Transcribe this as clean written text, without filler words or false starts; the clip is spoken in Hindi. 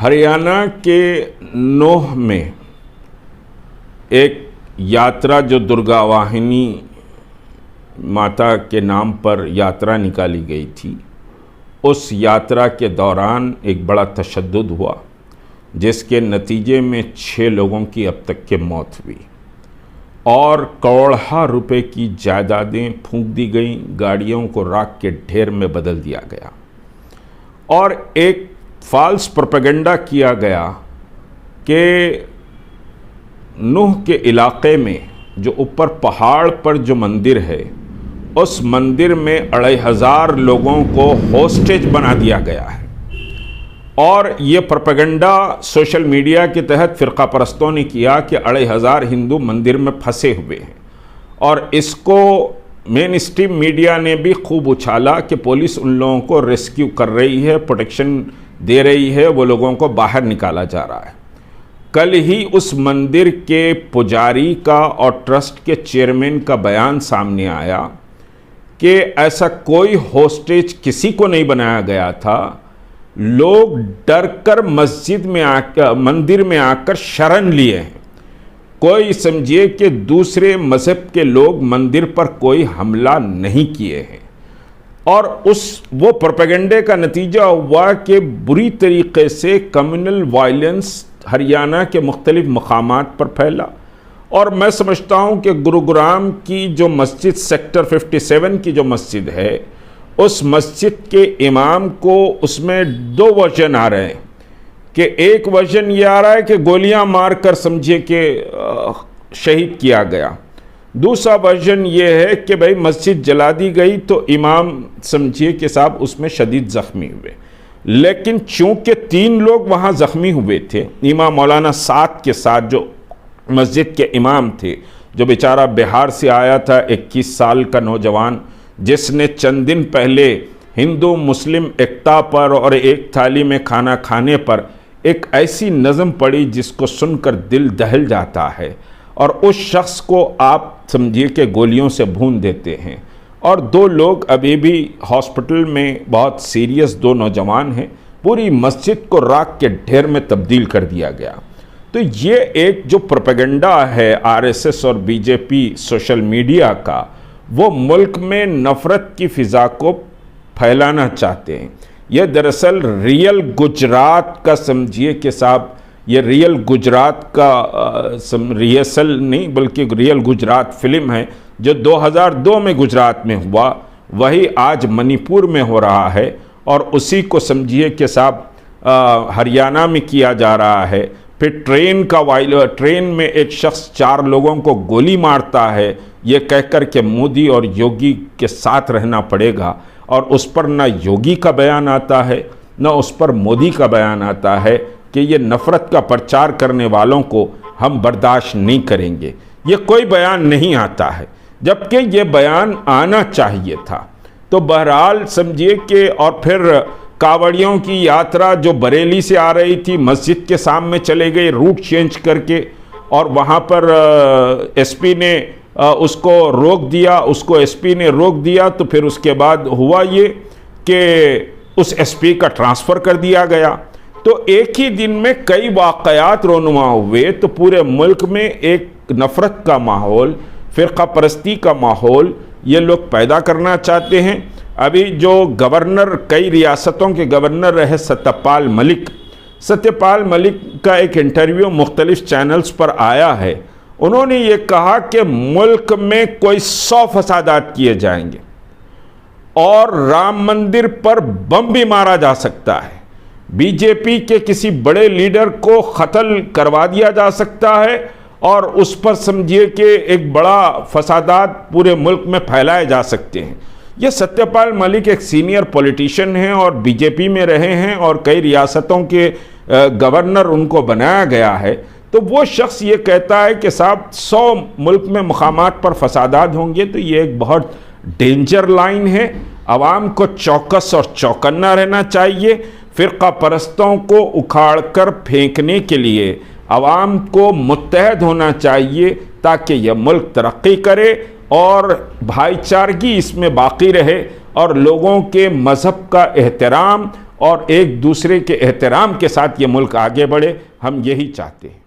हरियाणा के नोह में एक यात्रा जो दुर्गा वाहिनी माता के नाम पर यात्रा निकाली गई थी, उस यात्रा के दौरान एक बड़ा तशद्दुद हुआ जिसके नतीजे में 6 लोगों की अब तक के मौत हुई और करोड़ों रुपए की जायदादें फूंक दी गईं, गाड़ियों को राख के ढेर में बदल दिया गया और एक फॉल्स प्रोपेगेंडा किया गया कि नूह के इलाके में जो ऊपर पहाड़ पर जो मंदिर है, उस मंदिर में 2500 लोगों को होस्टेज बना दिया गया है और ये प्रोपेगेंडा सोशल मीडिया के तहत फ़िरका परस्तों ने किया कि 2500 हिंदू मंदिर में फंसे हुए हैं और इसको मेन स्ट्रीम मीडिया ने भी खूब उछाला कि पुलिस उन लोगों को रेस्क्यू कर रही है, प्रोटेक्शन दे रही है, वो लोगों को बाहर निकाला जा रहा है। कल ही उस मंदिर के पुजारी का और ट्रस्ट के चेयरमैन का बयान सामने आया कि ऐसा कोई होस्टेज किसी को नहीं बनाया गया था, लोग डरकर मस्जिद में आकर, मंदिर में आकर शरण लिए हैं। कोई समझिए कि दूसरे मज़हब के लोग मंदिर पर कोई हमला नहीं किए हैं और वो प्रोपेगेंडे का नतीजा हुआ कि बुरी तरीके से कम्युनल वायलेंस हरियाणा के मुख्तलिफ मकामात पर फैला। और मैं समझता हूँ कि गुरुग्राम की जो मस्जिद सेक्टर 57 की जो मस्जिद है, उस मस्जिद के इमाम को उसमें 2 वर्जन आ रहे हैं कि एक वर्जन ये आ रहा है कि गोलियां मारकर समझिए कि शहीद किया गया, दूसरा वर्जन ये है कि भाई मस्जिद जला दी गई तो इमाम समझिए कि साहब उसमें शदीद ज़ख्मी हुए। लेकिन चूंकि 3 लोग वहाँ ज़ख्मी हुए थे, इमाम मौलाना साद के साथ जो मस्जिद के इमाम थे, जो बेचारा बिहार से आया था, 21 साल का नौजवान, जिसने चंद दिन पहले हिंदू मुस्लिम एकता पर और एक थाली में खाना खाने पर एक ऐसी नज़म पढ़ी जिसको सुनकर दिल दहल जाता है और उस शख्स को आप समझिए कि गोलियों से भून देते हैं। और 2 लोग अभी भी हॉस्पिटल में बहुत सीरियस 2 नौजवान हैं। पूरी मस्जिद को राख के ढेर में तब्दील कर दिया गया। तो ये एक जो प्रोपेगेंडा है आरएसएस और बीजेपी सोशल मीडिया का, वो मुल्क में नफ़रत की फ़िज़ा को फैलाना चाहते हैं। ये दरअसल रियल गुजरात का समझिए कि साहब, ये रियल गुजरात का रिहर्सल नहीं बल्कि रियल गुजरात फिल्म है जो 2002 में गुजरात में हुआ, वही आज मणिपुर में हो रहा है और उसी को समझिए कि साहब हरियाणा में किया जा रहा है। फिर ट्रेन में एक शख्स 4 लोगों को गोली मारता है, ये कहकर के मोदी और योगी के साथ रहना पड़ेगा और उस पर ना योगी का बयान आता है ना उस पर मोदी का बयान आता है कि ये नफ़रत का प्रचार करने वालों को हम बर्दाश्त नहीं करेंगे। ये कोई बयान नहीं आता है, जबकि ये बयान आना चाहिए था। तो बहरहाल समझिए कि और फिर कावड़ियों की यात्रा जो बरेली से आ रही थी, मस्जिद के सामने चले गए रूट चेंज करके और वहाँ पर एसपी ने उसको रोक दिया, उसको एसपी ने रोक दिया। तो फिर उसके बाद हुआ ये कि उस एसपी का ट्रांसफ़र कर दिया गया। तो एक ही दिन में कई वाक़यात रोनुमा हुए। तो पूरे मुल्क में एक नफ़रत का माहौल, फ़िरका परस्ती का माहौल ये लोग पैदा करना चाहते हैं। अभी जो गवर्नर, कई रियासतों के गवर्नर रहे सत्यपाल मलिक का एक इंटरव्यू मुख्तलिफ चैनल्स पर आया है। उन्होंने ये कहा कि मुल्क में कोई 100 फसादात किए जाएंगे और राम मंदिर पर बम भी मारा जा सकता है, बीजेपी के किसी बड़े लीडर को कत्ल करवा दिया जा सकता है और उस पर समझिए कि एक बड़ा फसादात पूरे मुल्क में फैलाए जा सकते हैं। ये सत्यपाल मलिक एक सीनियर पॉलिटिशियन हैं और बीजेपी में रहे हैं और कई रियासतों के गवर्नर उनको बनाया गया है। तो वो शख्स ये कहता है कि साहब 100 मुल्क में मकामात पर फसादात होंगे। तो ये एक बहुत डेंजर लाइन है। आवाम को चौकस और चौकन्ना रहना चाहिए। फ़िरका परस्तों को उखाड़ कर फेंकने के लिए आवाम को मुत्तहद होना चाहिए ताकि यह मुल्क तरक्की करे और भाईचारगी इसमें बाकी रहे और लोगों के मज़हब का एहतराम और एक दूसरे के एहतराम के साथ ये मुल्क आगे बढ़े। हम यही चाहते हैं।